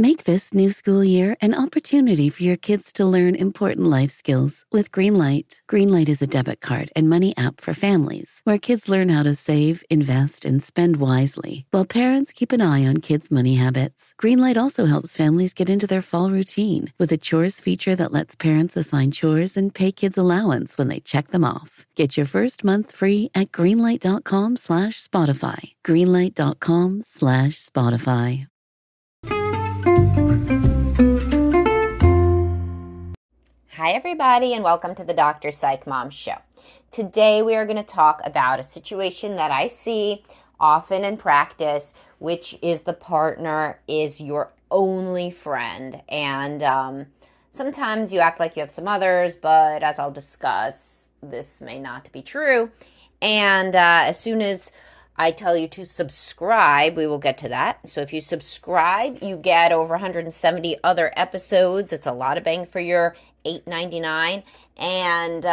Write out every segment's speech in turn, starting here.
Make this new school year an opportunity for your kids to learn important life skills with Greenlight. Greenlight is a debit card and money app for families where kids learn how to save, invest, and spend wisely, while parents keep an eye on kids' money habits. Greenlight also helps families get into their fall routine with a chores feature that lets parents assign chores and pay kids allowance when they check them off. Get your first month free at greenlight.com/Spotify. Greenlight.com/Spotify. Hi everybody, and welcome to the Dr. Psych Mom Show. Today we are going to talk about a situation that I see often in practice, which is the partner is your only friend. And sometimes you act like you have some others, but as I'll discuss, this may not be true. And as soon as I tell you to subscribe, we will get to that. So if you subscribe, you get over 170 other episodes. It's a lot of bang for your $8.99, and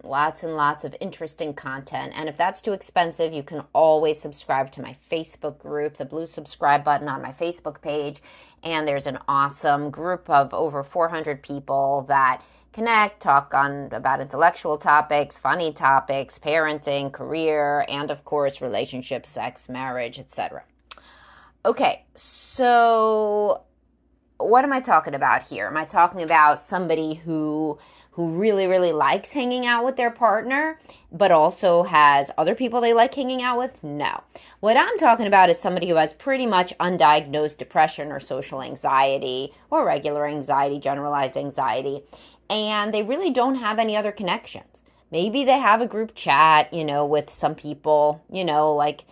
lots and lots of interesting content. And if that's too expensive, you can always subscribe to my Facebook group, the blue subscribe button on my Facebook page. And there's an awesome group of over 400 people that connect, talk about intellectual topics, funny topics, parenting, career, and of course, relationships, sex, marriage, etc. Okay, so what am I talking about here? Am I talking about somebody who really, really likes hanging out with their partner, but also has other people they like hanging out with? No. What I'm talking about is somebody who has pretty much undiagnosed depression or social anxiety or regular anxiety, generalized anxiety, and they really don't have any other connections. Maybe they have a group chat, with some people, like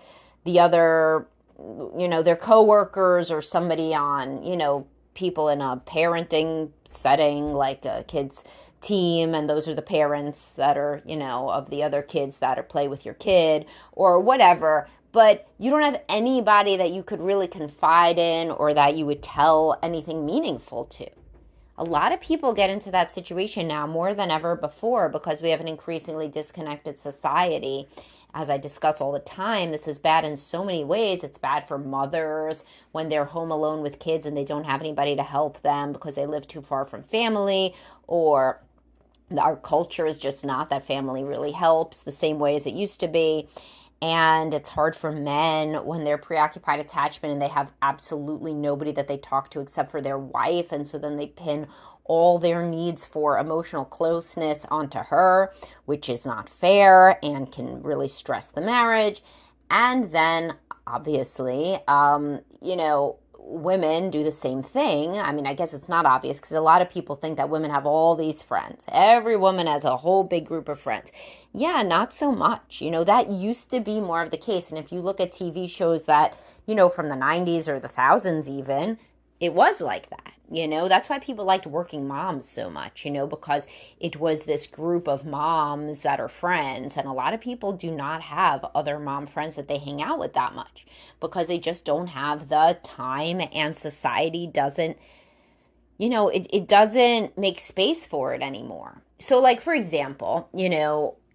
the other, their coworkers or somebody on, people in a parenting setting, like a kid's team, and those are the parents that are, of the other kids that are play with your kid or whatever. But you don't have anybody that you could really confide in or that you would tell anything meaningful to. A lot of people get into that situation now more than ever before because we have an increasingly disconnected society. As I discuss all the time, this is bad in so many ways. It's bad for mothers when they're home alone with kids and they don't have anybody to help them because they live too far from family, or our culture is just not that family really helps the same way as it used to be. And it's hard for men when they're preoccupied attachment and they have absolutely nobody that they talk to except for their wife. And so then they pin all their needs for emotional closeness onto her, which is not fair and can really stress the marriage. And then obviously, women do the same thing. I mean, I guess it's not obvious because a lot of people think that women have all these friends. Every woman has a whole big group of friends. Yeah, not so much. That used to be more of the case. And if you look at TV shows that, from the 90s or the thousands even, it was like that. That's why people liked Working Moms so much, because it was this group of moms that are friends. And a lot of people do not have other mom friends that they hang out with that much because they just don't have the time, and society doesn't, it doesn't make space for it anymore. So like, for example,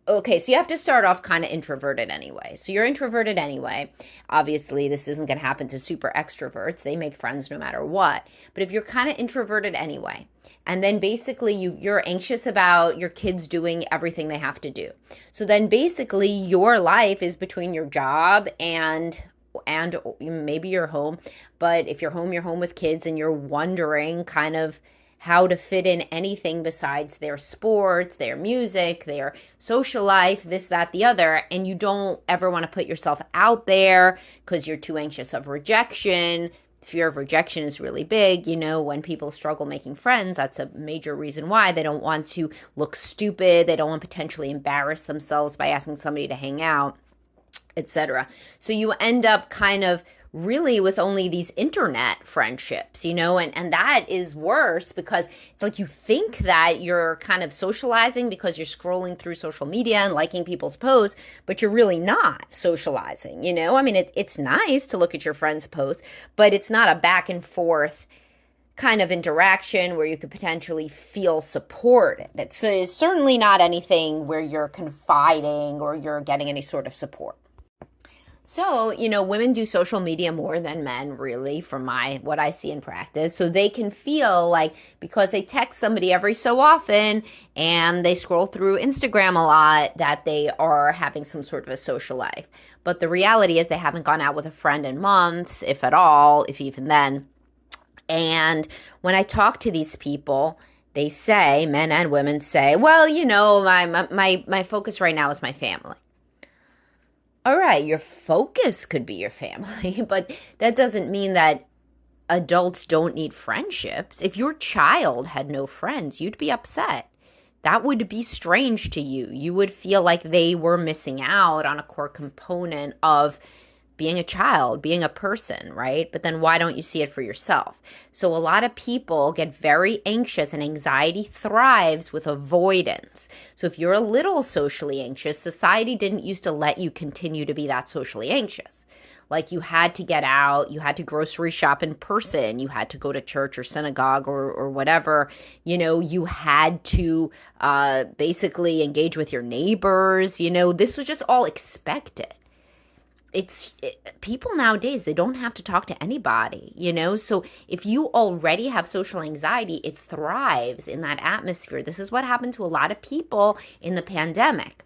okay, so you have to start off kind of introverted anyway. So you're introverted anyway. Obviously, this isn't going to happen to super extroverts. They make friends no matter what. But if you're kind of introverted anyway, and then basically you're anxious about your kids doing everything they have to do. So then basically your life is between your job and maybe you're home. But if you're home with kids, and you're wondering kind of how to fit in anything besides their sports, their music, their social life, this, that, the other, and you don't ever want to put yourself out there because you're too anxious of rejection. Fear of rejection is really big. When people struggle making friends, that's a major reason why. They don't want to look stupid. They don't want to potentially embarrass themselves by asking somebody to hang out, etc. So you end up kind of really with only these internet friendships, and that is worse because it's like you think that you're kind of socializing because you're scrolling through social media and liking people's posts, but you're really not socializing, I mean, it's nice to look at your friends' posts, but it's not a back and forth kind of interaction where you could potentially feel supported. It's certainly not anything where you're confiding or you're getting any sort of support. So, women do social media more than men, really, from what I see in practice. So they can feel like because they text somebody every so often and they scroll through Instagram a lot, that they are having some sort of a social life. But the reality is they haven't gone out with a friend in months, if at all, if even then. And when I talk to these people, they say, men and women say, well, my focus right now is my family. All right, your focus could be your family, but that doesn't mean that adults don't need friendships. If your child had no friends, you'd be upset. That would be strange to you. You would feel like they were missing out on a core component of being a child, being a person, right? But then why don't you see it for yourself? So a lot of people get very anxious, and anxiety thrives with avoidance. So if you're a little socially anxious, society didn't used to let you continue to be that socially anxious. Like you had to get out, you had to grocery shop in person, you had to go to church or synagogue or whatever. You had to basically engage with your neighbors. This was just all expected. People nowadays, they don't have to talk to anybody, so if you already have social anxiety, it thrives in that atmosphere. This is what happened to a lot of people in the pandemic.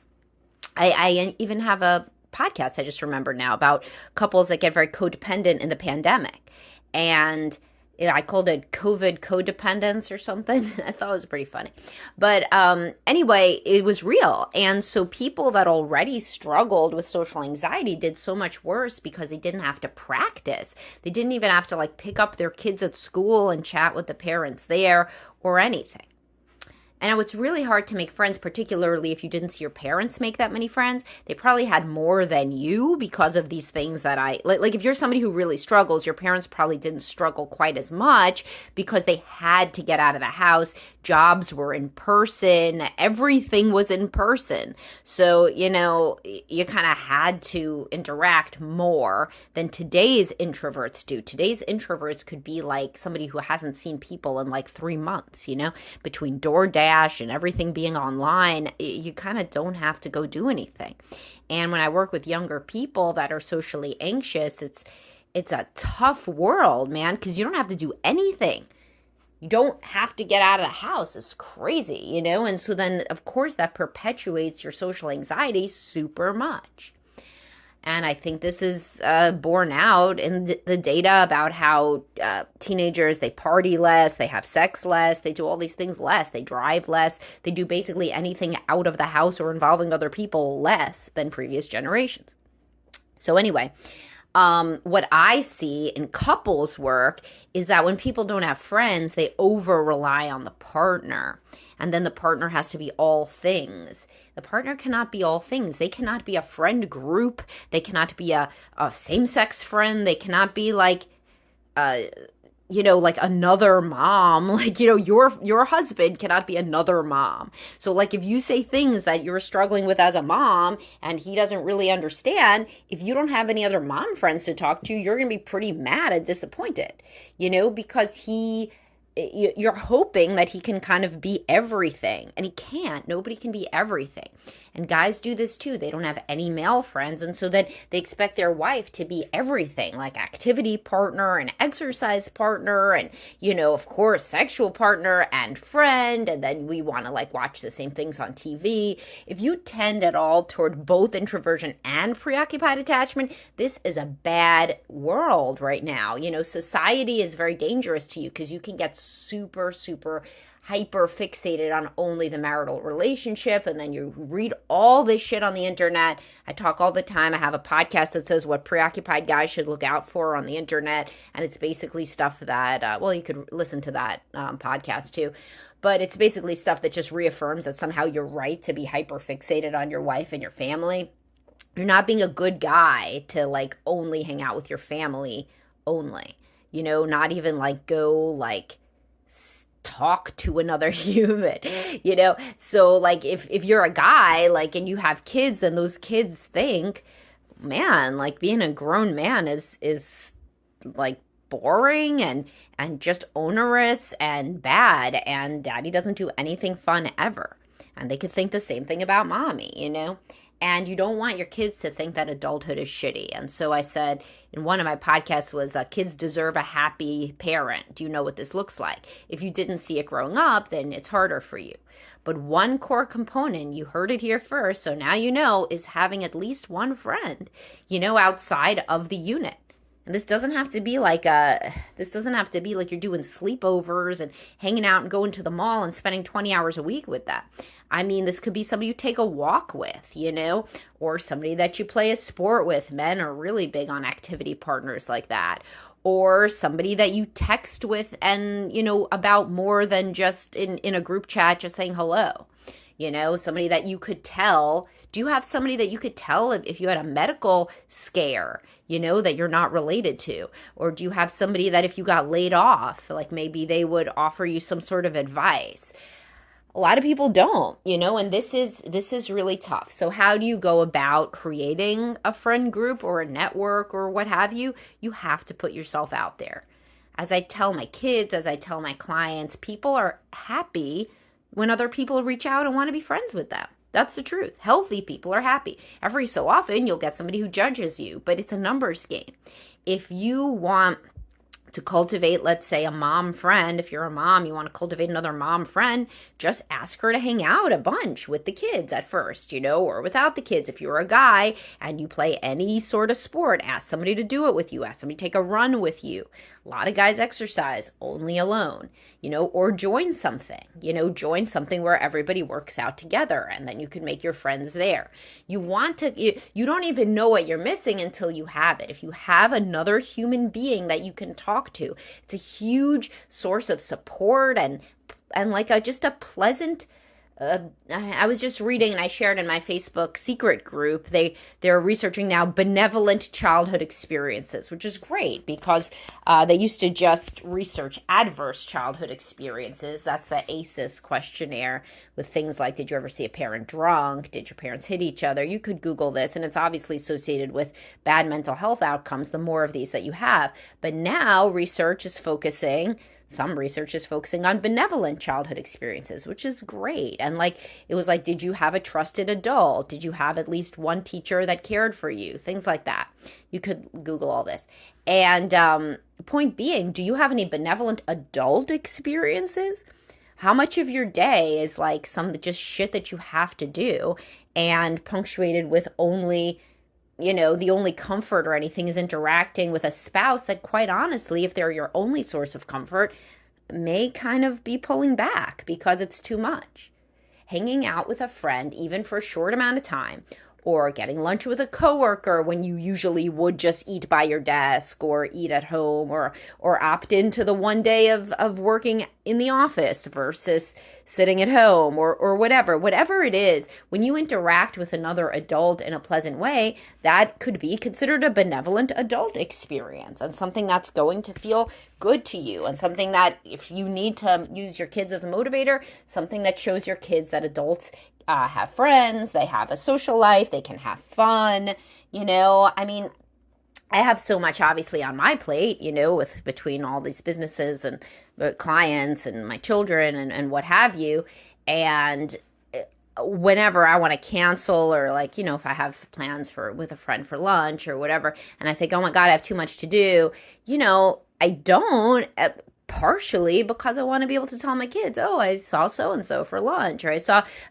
I even have a podcast I just remembered now about couples that get very codependent in the pandemic, and I called it COVID codependence or something. I thought it was pretty funny. But anyway, it was real. And so people that already struggled with social anxiety did so much worse because they didn't have to practice. They didn't even have to pick up their kids at school and chat with the parents there or anything. And it's really hard to make friends, particularly if you didn't see your parents make that many friends. They probably had more than you because of these things that like if you're somebody who really struggles, your parents probably didn't struggle quite as much because they had to get out of the house. Jobs were in person. Everything was in person. So, you kind of had to interact more than today's introverts do. Today's introverts could be like somebody who hasn't seen people in 3 months, between DoorDash and everything being online. You kind of don't have to go do anything. And when I work with younger people that are socially anxious, it's a tough world, man, because you don't have to do anything. You don't have to get out of the house. It's crazy, And so then, of course, that perpetuates your social anxiety super much. And I think this is borne out in the data about how teenagers, they party less, they have sex less, they do all these things less, they drive less, they do basically anything out of the house or involving other people less than previous generations. So anyway, what I see in couples work is that when people don't have friends, they over rely on the partner. And then the partner has to be all things. The partner cannot be all things. They cannot be a friend group. They cannot be a same-sex friend. They cannot be like another mom. Your husband cannot be another mom. So if you say things that you're struggling with as a mom and he doesn't really understand, if you don't have any other mom friends to talk to, you're going to be pretty mad and disappointed, because you're hoping that he can kind of be everything, and he can't. Nobody can be everything. And guys do this too. They don't have any male friends, and so then they expect their wife to be everything, like activity partner and exercise partner and, of course, sexual partner and friend, and then we want to watch the same things on TV. If you tend at all toward both introversion and preoccupied attachment, this is a bad world right now. Society is very dangerous to you because you can get super, super hyper fixated on only the marital relationship, and then you read all this shit on the internet. I talk all the time. I have a podcast that says what preoccupied guys should look out for on the internet, and it's basically stuff that you could listen to that podcast too, but it's basically stuff that just reaffirms that somehow you're right to be hyper fixated on your wife and your family. You're not being a good guy to only hang out with your family only, not even go talk to another human, so if you're a guy and you have kids, then those kids think, man, being a grown man is boring and just onerous and bad, and daddy doesn't do anything fun ever. And they could think the same thing about mommy, And you don't want your kids to think that adulthood is shitty. And so I said in one of my podcasts was, kids deserve a happy parent. Do you know what this looks like? If you didn't see it growing up, then it's harder for you. But one core component, you heard it here first, so now you know, is having at least one friend, outside of the unit. And this doesn't have to be like you're doing sleepovers and hanging out and going to the mall and spending 20 hours a week with that. I mean, this could be somebody you take a walk with, or somebody that you play a sport with. Men are really big on activity partners like that. Or somebody that you text with and, about more than just in a group chat, just saying hello. Somebody that you could tell. Do you have somebody that you could tell if you had a medical scare, that you're not related to? Or do you have somebody that if you got laid off, like maybe they would offer you some sort of advice? A lot of people don't, and this is really tough. So how do you go about creating a friend group or a network or what have you? You have to put yourself out there. As I tell my kids, as I tell my clients, people are happy when other people reach out and want to be friends with them. That's the truth. Healthy people are happy. Every so often, you'll get somebody who judges you, but it's a numbers game. If you want to cultivate, let's say, a mom friend, if you're a mom, you want to cultivate another mom friend, just ask her to hang out a bunch with the kids at first, or without the kids. If you're a guy and you play any sort of sport, ask somebody to do it with you. Ask somebody to take a run with you. A lot of guys exercise only alone, or join something, join something where everybody works out together and then you can make your friends there. You don't even know what you're missing until you have it. If you have another human being that you can talk to, it's a huge source of support and like just a pleasant. I was just reading, and I shared in my Facebook secret group, they're researching now benevolent childhood experiences, which is great because they used to just research adverse childhood experiences. That's the ACEs questionnaire with things like, did you ever see a parent drunk? Did your parents hit each other? You could Google this, and it's obviously associated with bad mental health outcomes, the more of these that you have. But now some research is focusing on benevolent childhood experiences, which is great. And it was like, did you have a trusted adult? Did you have at least one teacher that cared for you? Things like that. You could Google all this. And point being, do you have any benevolent adult experiences? How much of your day is like some just shit that you have to do and punctuated with only the only comfort or anything is interacting with a spouse that, quite honestly, if they're your only source of comfort, may kind of be pulling back because it's too much. Hanging out with a friend, even for a short amount of time, or getting lunch with a coworker when you usually would just eat by your desk or eat at home or opt into the one day of working in the office versus sitting at home or whatever it is. When you interact with another adult in a pleasant way, that could be considered a benevolent adult experience and something that's going to feel good to you, and something that, if you need to use your kids as a motivator, something that shows your kids that adults have friends, they have a social life, they can have fun. I mean, I have so much obviously on my plate, with between all these businesses and clients and my children and what have you. And whenever I want to cancel or if I have plans with a friend for lunch or whatever, and I think, oh my God, I have too much to do, I don't. Partially because I want to be able to tell my kids, oh, I saw so-and-so for lunch, or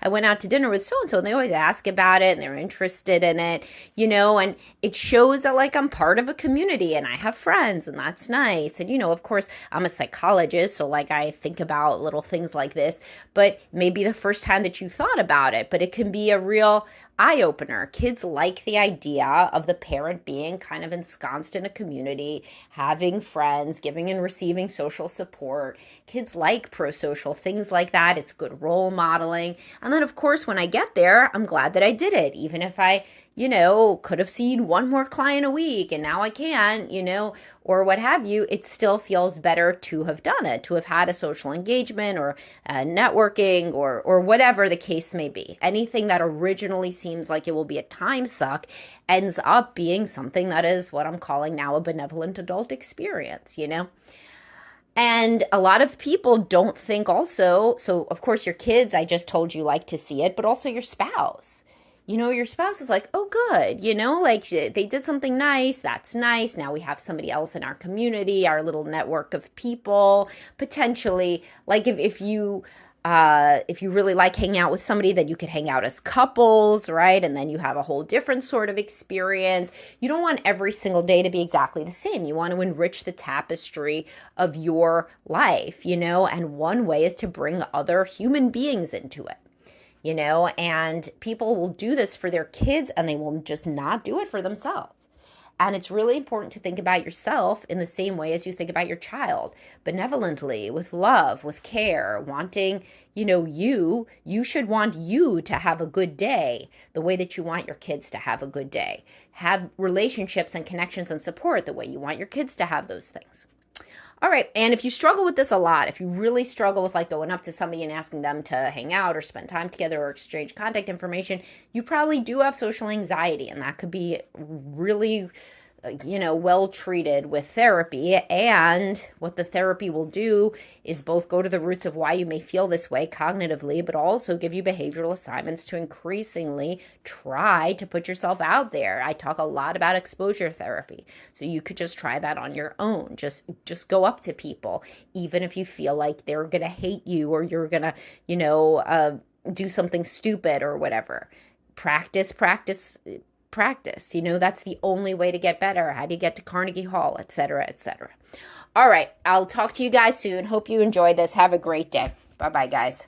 I went out to dinner with so-and-so, and they always ask about it and they're interested in it, and it shows that I'm part of a community and I have friends, and that's nice. And, of course, I'm a psychologist, so I think about little things like this, but maybe the first time that you thought about it, but it can be a real eye-opener. Kids like the idea of the parent being kind of ensconced in a community, having friends, giving and receiving social support. Kids like pro-social, things like that. It's good role modeling. And then, of course, when I get there, I'm glad that I did it, even if I could have seen one more client a week and now I can't, or what have you. It still feels better to have done it, to have had a social engagement or networking or whatever the case may be. Anything that originally seems like it will be a time suck ends up being something that is what I'm calling now a benevolent adult experience, And a lot of people don't think also, so of course your kids, I just told you, like to see it, but also your spouse. your spouse is like, oh, good, like they did something nice. That's nice. Now we have somebody else in our community, our little network of people, potentially. Like if you really like hanging out with somebody, then you could hang out as couples, right? And then you have a whole different sort of experience. You don't want every single day to be exactly the same. You want to enrich the tapestry of your life, and one way is to bring other human beings into it. And people will do this for their kids and they will just not do it for themselves. And it's really important to think about yourself in the same way as you think about your child, benevolently, with love, with care, wanting, you should want you to have a good day the way that you want your kids to have a good day. Have relationships and connections and support the way you want your kids to have those things. All right. And if you struggle with this a lot, if you really struggle with like going up to somebody and asking them to hang out or spend time together or exchange contact information, you probably do have social anxiety, and that could be really well treated with therapy. And what the therapy will do is both go to the roots of why you may feel this way cognitively, but also give you behavioral assignments to increasingly try to put yourself out there. I talk a lot about exposure therapy. So you could just try that on your own. Just go up to people, even if you feel like they're going to hate you or you're going to, do something stupid or whatever. Practice. That's the only way to get better. How do you get to Carnegie Hall, et cetera, et cetera. All right. I'll talk to you guys soon. Hope you enjoyed this. Have a great day. Bye-bye, guys.